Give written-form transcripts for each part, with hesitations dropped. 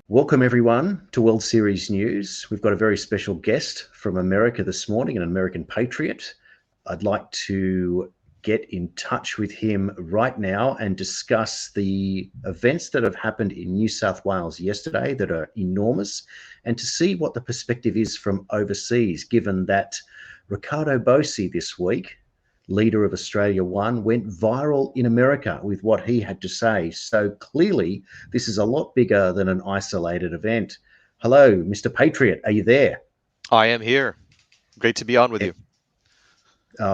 Welcome everyone to World Series News. We've got a very special guest from America this morning, an American Patriot. I'd like to get in touch with him right now and discuss the events that have happened in New South Wales yesterday that are enormous, and to see what the perspective is from overseas, given that Riccardo Bosi this week, leader of Australia One, went viral in America with what he had to say. So clearly, this is a lot bigger than an isolated event. Hello, Mr. Patriot, are you there? I am here. Great to be on with you.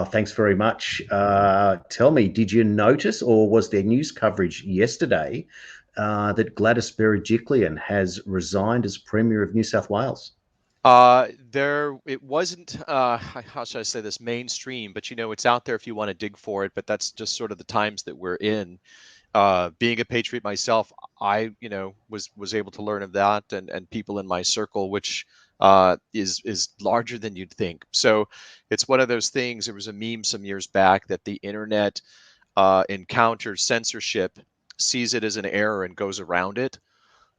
Thanks very much. Tell me, did you notice, or was there news coverage yesterday that Gladys Berejiklian has resigned as Premier of New South Wales? It wasn't, how should I say this, mainstream, but it's out there if you want to dig for it, but that's just sort of the times that we're in. Being a patriot myself, I, was able to learn of that and people in my circle, which is larger than you'd think. So it's one of those things. There was a meme some years back that the internet encounters censorship, sees it as an error and goes around it.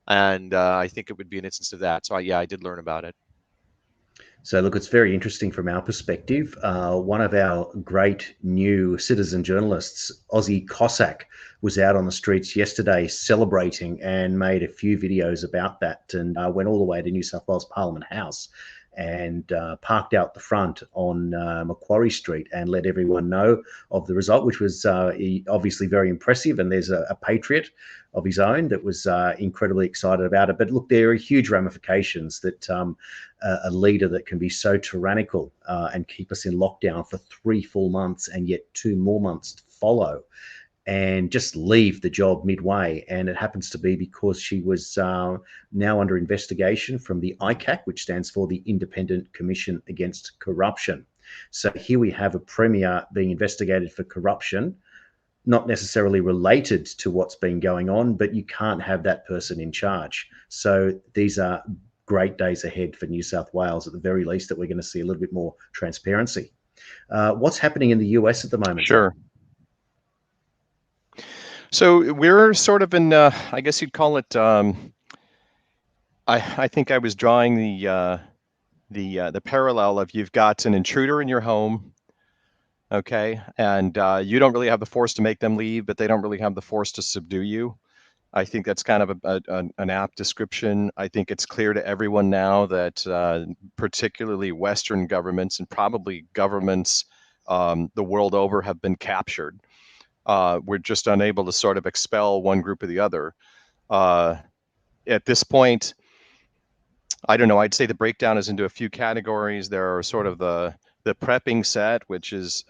And I think it would be an instance of that. So I did learn about it. So look, it's very interesting from our perspective. One of our great new citizen journalists, Aussie Cossack, was out on the streets yesterday celebrating and made a few videos about that, and went all the way to New South Wales Parliament House and parked out the front on Macquarie Street and let everyone know of the result, which was obviously very impressive. And there's a patriot of his own that was incredibly excited about it. But look, there are huge ramifications that a leader that can be so tyrannical and keep us in lockdown for 3 full months and yet 2 more months to follow, and just leave the job midway. And it happens to be because she was now under investigation from the ICAC, which stands for the Independent Commission Against Corruption. So here we have a premier being investigated for corruption, not necessarily related to what's been going on, but you can't have that person in charge. So these are great days ahead for New South Wales, at the very least, that we're going to see a little bit more transparency. What's happening in the US at the moment? Sure. So we're sort of in, I guess you'd call it. I think I was drawing the parallel of, you've got an intruder in your home, okay, and you don't really have the force to make them leave, but they don't really have the force to subdue you. I think that's kind of an apt description. I think it's clear to everyone now that particularly Western governments, and probably governments the world over, have been captured. We're just unable to sort of expel one group or the other. At this point, I don't know, I'd say the breakdown is into a few categories. There are sort of the prepping set, which is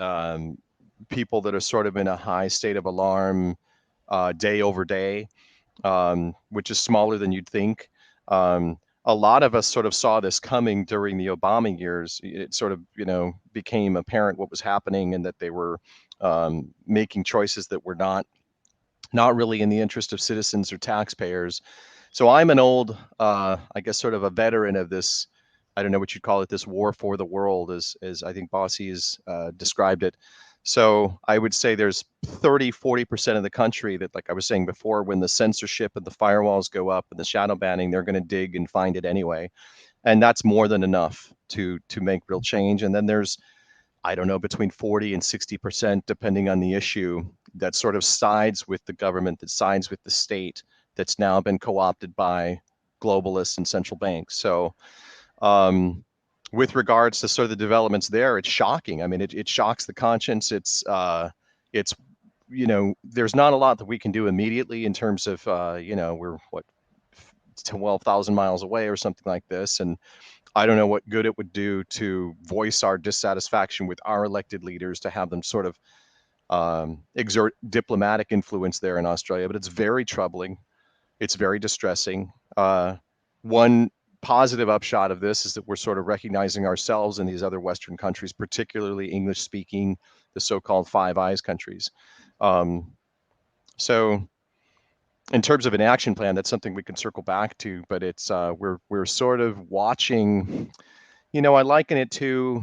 people that are sort of in a high state of alarm day over day, which is smaller than you'd think. A lot of us sort of saw this coming during the Obama years. It sort of, became apparent what was happening, and that they were making choices that were not really in the interest of citizens or taxpayers. So I'm an old, I guess, sort of a veteran of this. I don't know what you'd call it, this war for the world, as I think Bosi has described it. So I would say there's 30-40% of the country that, like I was saying before, when the censorship and the firewalls go up and the shadow banning, they're going to dig and find it anyway. And that's more than enough to make real change. And then there's, I don't know, between 40 and 60%, depending on the issue, that sort of sides with the government, that sides with the state, that's now been co-opted by globalists and central banks. So with regards to sort of the developments there, it's shocking. I mean, it shocks the conscience. It's there's not a lot that we can do immediately in terms of, we're 12,000 miles away or something like this. And I don't know what good it would do to voice our dissatisfaction with our elected leaders, to have them sort of exert diplomatic influence there in Australia. But it's very troubling. It's very distressing. One positive upshot of this is that we're sort of recognizing ourselves in these other Western countries, particularly English-speaking, the so-called Five Eyes countries. So in terms of an action plan, that's something we can circle back to, but it's we're sort of watching, I liken it to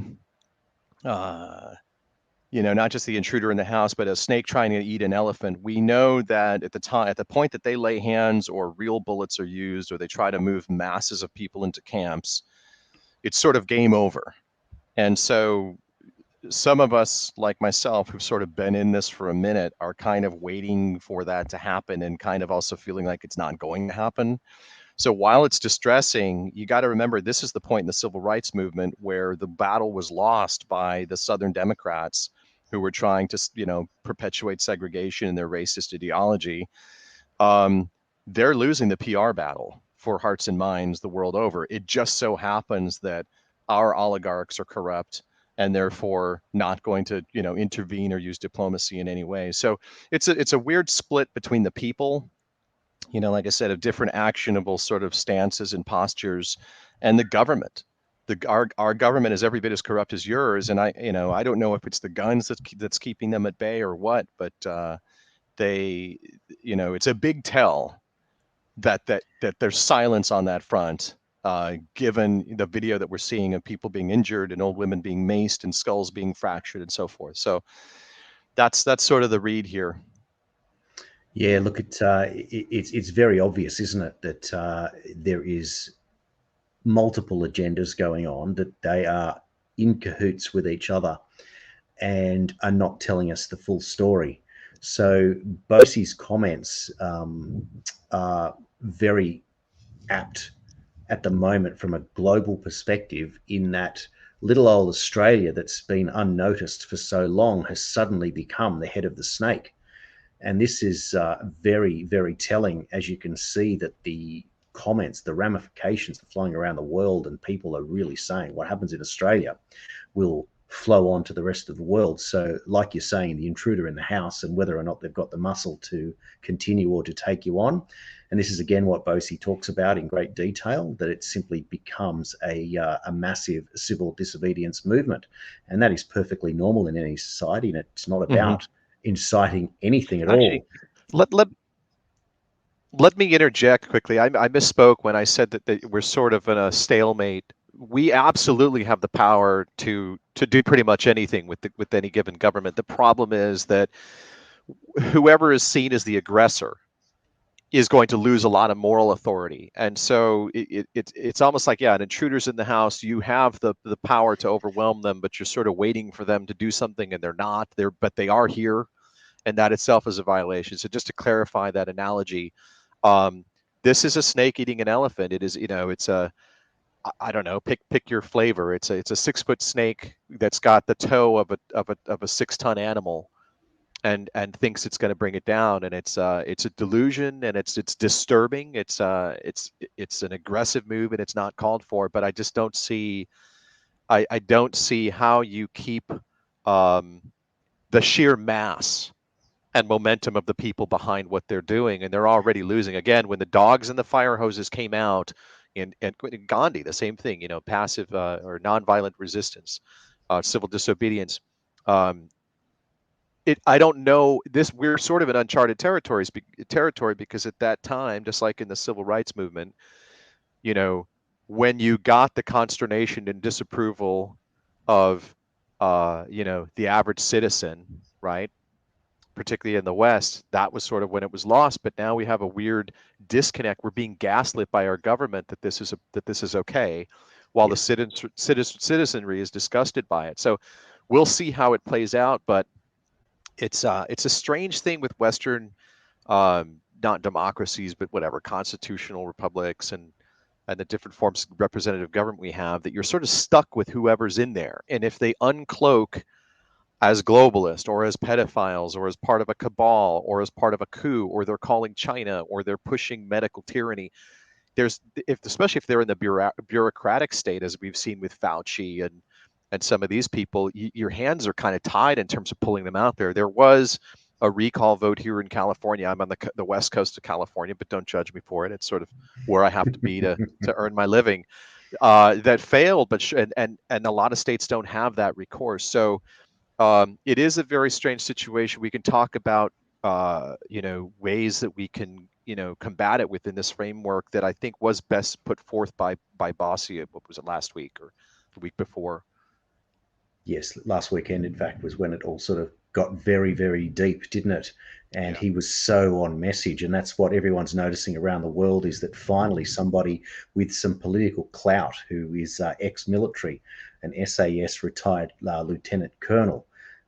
not just the intruder in the house, but a snake trying to eat an elephant. We know that at the point that they lay hands or real bullets are used, or they try to move masses of people into camps, it's sort of game over. And so some of us, like myself, who've sort of been in this for a minute, are kind of waiting for that to happen and kind of also feeling like it's not going to happen. So while it's distressing, you got to remember this is the point in the civil rights movement where the battle was lost by the Southern Democrats who were trying to, perpetuate segregation in their racist ideology. They're losing the PR battle for hearts and minds the world over. It just so happens that our oligarchs are corrupt and therefore not going to, intervene or use diplomacy in any way. So it's a weird split between the people, like I said, of different actionable sort of stances and postures, and the government. Our government is every bit as corrupt as yours, and I don't know if it's the guns that's keeping them at bay or what, but they, it's a big tell that there's silence on that front, given the video that we're seeing of people being injured and old women being maced and skulls being fractured and so forth. So that's sort of the read here. Yeah, look, it's very obvious, isn't it, that there is multiple agendas going on, that they are in cahoots with each other and are not telling us the full story. So Bosi's comments are very apt at the moment from a global perspective, in that little old Australia that's been unnoticed for so long has suddenly become the head of the snake. And this is very, very telling, as you can see that the comments, the ramifications are flowing around the world, and people are really saying what happens in Australia will flow on to the rest of the world. So, like you're saying, the intruder in the house, and whether or not they've got the muscle to continue or to take you on. And this is again what Bosi talks about in great detail, that it simply becomes a massive civil disobedience movement. And that is perfectly normal in any society. And it's not about inciting anything at Actually, all. let let let me interject quickly. I misspoke when I said that we're sort of in a stalemate. We absolutely have the power to do pretty much anything with any given government. The problem is that whoever is seen as the aggressor is going to lose a lot of moral authority. And so it's almost like, yeah, an intruder's in the house. You have the power to overwhelm them, but you're sort of waiting for them to do something, and they're not. But they are here, and that itself is a violation. So just to clarify that analogy, um, this is a snake eating an elephant. It is, it's a, I don't know, pick your flavor. It's a 6 foot snake that's got the toe of a 6 ton animal, and thinks it's going to bring it down, and it's a delusion, and it's disturbing. It's an aggressive move, and it's not called for. But I just don't see, I don't see how you keep um, the sheer mass and momentum of the people behind what they're doing, and they're already losing. Again, when the dogs and the fire hoses came out, and Gandhi, the same thing, passive or nonviolent resistance, civil disobedience. Um, I don't know this. We're sort of in uncharted territory, because at that time, just like in the civil rights movement, you know, when you got the consternation and disapproval of, the average citizen, right? Particularly in the West, that was sort of when it was lost. But now we have a weird disconnect. We're being gaslit by our government that this is okay, while the Yes. citizenry is disgusted by it. So we'll see how it plays out. But it's a strange thing with Western, not democracies, but whatever, constitutional republics, and the different forms of representative government we have, that you're sort of stuck with whoever's in there. And if they uncloak as globalist, or as pedophiles, or as part of a cabal, or as part of a coup, or they're calling China, or they're pushing medical tyranny, especially if they're in the bureaucratic state, as we've seen with Fauci and some of these people, your hands are kind of tied in terms of pulling them out there. There was a recall vote here in California. I'm on the west coast of California, but don't judge me for it. It's sort of where I have to be to earn my living. That failed, but and a lot of states don't have that recourse. So it is a very strange situation. We can talk about ways that we can combat it within this framework that I think was best put forth by Bosi. What was it, last week or the week before? Yes, last weekend, in fact, was when it all sort of got very, very deep, didn't it? And Yeah. he was so on message. And that's what everyone's noticing around the world, is that finally somebody with some political clout, who is ex-military, an SAS retired lieutenant colonel,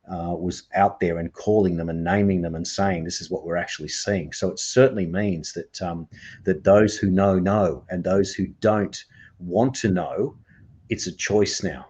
was out there and calling them and naming them and saying, this is what we're actually seeing. So it certainly means that that those who know, and those who don't want to know, it's a choice now.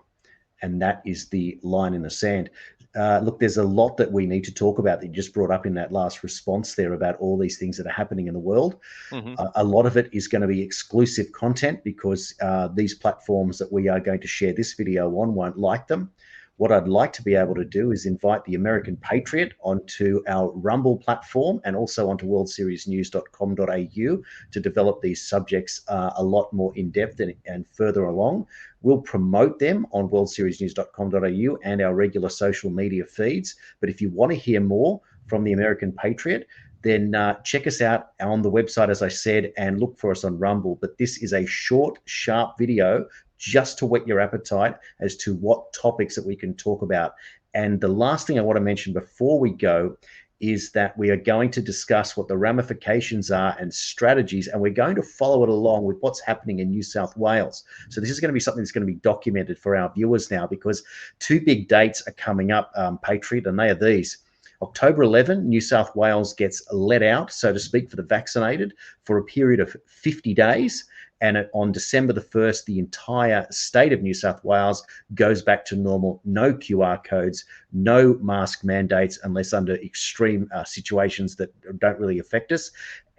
And that is the line in the sand. Look, there's a lot that we need to talk about that you just brought up in that last response there about all these things that are happening in the world. Mm-hmm. A lot of it is going to be exclusive content, because these platforms that we are going to share this video on won't like them. What I'd like to be able to do is invite the American Patriot onto our Rumble platform and also onto worldseriesnews.com.au to develop these subjects a lot more in depth and further along. We'll promote them on worldseriesnews.com.au and our regular social media feeds. But if you want to hear more from the American Patriot, then check us out on the website, as I said, and look for us on Rumble. But this is a short, sharp video just to whet your appetite as to what topics that we can talk about. And the last thing I want to mention before we go is that we are going to discuss what the ramifications are and strategies, and we're going to follow it along with what's happening in New South Wales. So this is going to be something that's going to be documented for our viewers now, because two big dates are coming up, Patriot, and they are these. October 11, New South Wales gets let out, so to speak, for the vaccinated for a period of 50 days. And on December the 1st, the entire state of New South Wales goes back to normal. No QR codes, no mask mandates, unless under extreme situations that don't really affect us.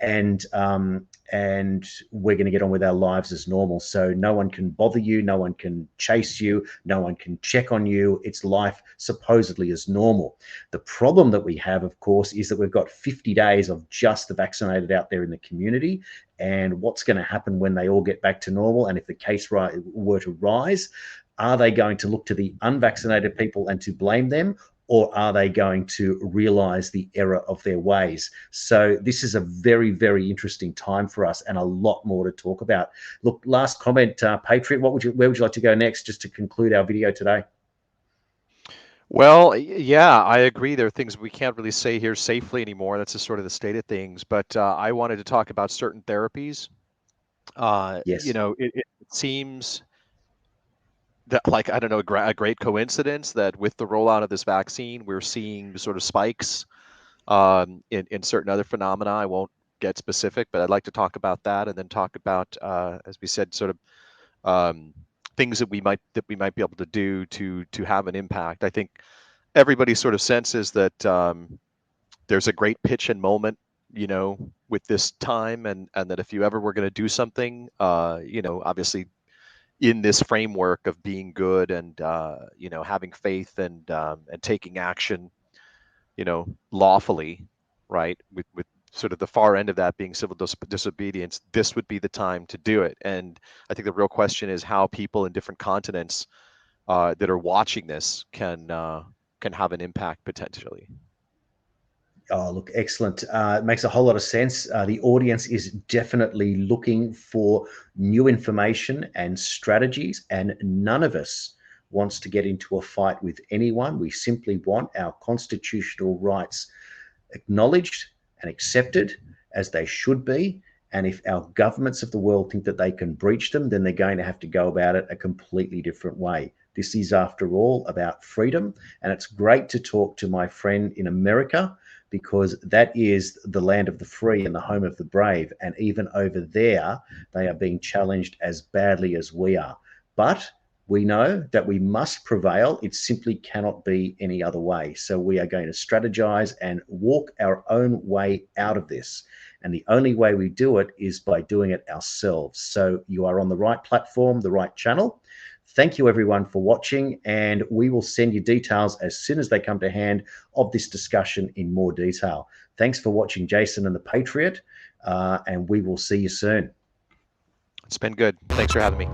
And we're going to get on with our lives as normal. So no one can bother you, no one can chase you, no one can check on you. It's life supposedly as normal. The problem that we have, of course, is that we've got 50 days of just the vaccinated out there in the community. And what's going to happen when they all get back to normal? And if the case were to rise, are they going to look to the unvaccinated people and to blame them? Or are they going to realize the error of their ways? So this is a very, very interesting time for us, and a lot more to talk about. Look, last comment, Patriot, where would you like to go next, just to conclude our video today? Well, yeah, I agree. There are things we can't really say here safely anymore. That's just sort of the state of things. But I wanted to talk about certain therapies. Yes. It seems that, like, I don't know, a great coincidence that with the rollout of this vaccine, we're seeing sort of spikes in certain other phenomena. I won't get specific, but I'd like to talk about that, and then talk about, as we said, sort of things that we might be able to do to have an impact. I think everybody sort of senses that there's a great pitch and moment, with this time, and that if you ever were going to do something, obviously in this framework of being good and having faith and taking action, lawfully, right, with sort of the far end of that being civil disobedience, this would be the time to do it. And I think the real question is how people in different continents that are watching this can have an impact potentially. Oh, look, excellent. It makes a whole lot of sense. The audience is definitely looking for new information and strategies, and none of us wants to get into a fight with anyone. We simply want our constitutional rights acknowledged and accepted as they should be. And if our governments of the world think that they can breach them, then they're going to have to go about it a completely different way. This is, after all, about freedom. And it's great to talk to my friend in America, because that is the land of the free and the home of the brave. And even over there, they are being challenged as badly as we are. But we know that we must prevail. It simply cannot be any other way. So we are going to strategize and walk our own way out of this. And the only way we do it is by doing it ourselves. So you are on the right platform, the right channel. Thank you, everyone, for watching, and we will send you details as soon as they come to hand of this discussion in more detail. Thanks for watching Jason and the Patriot, and we will see you soon. It's been good. Thanks for having me.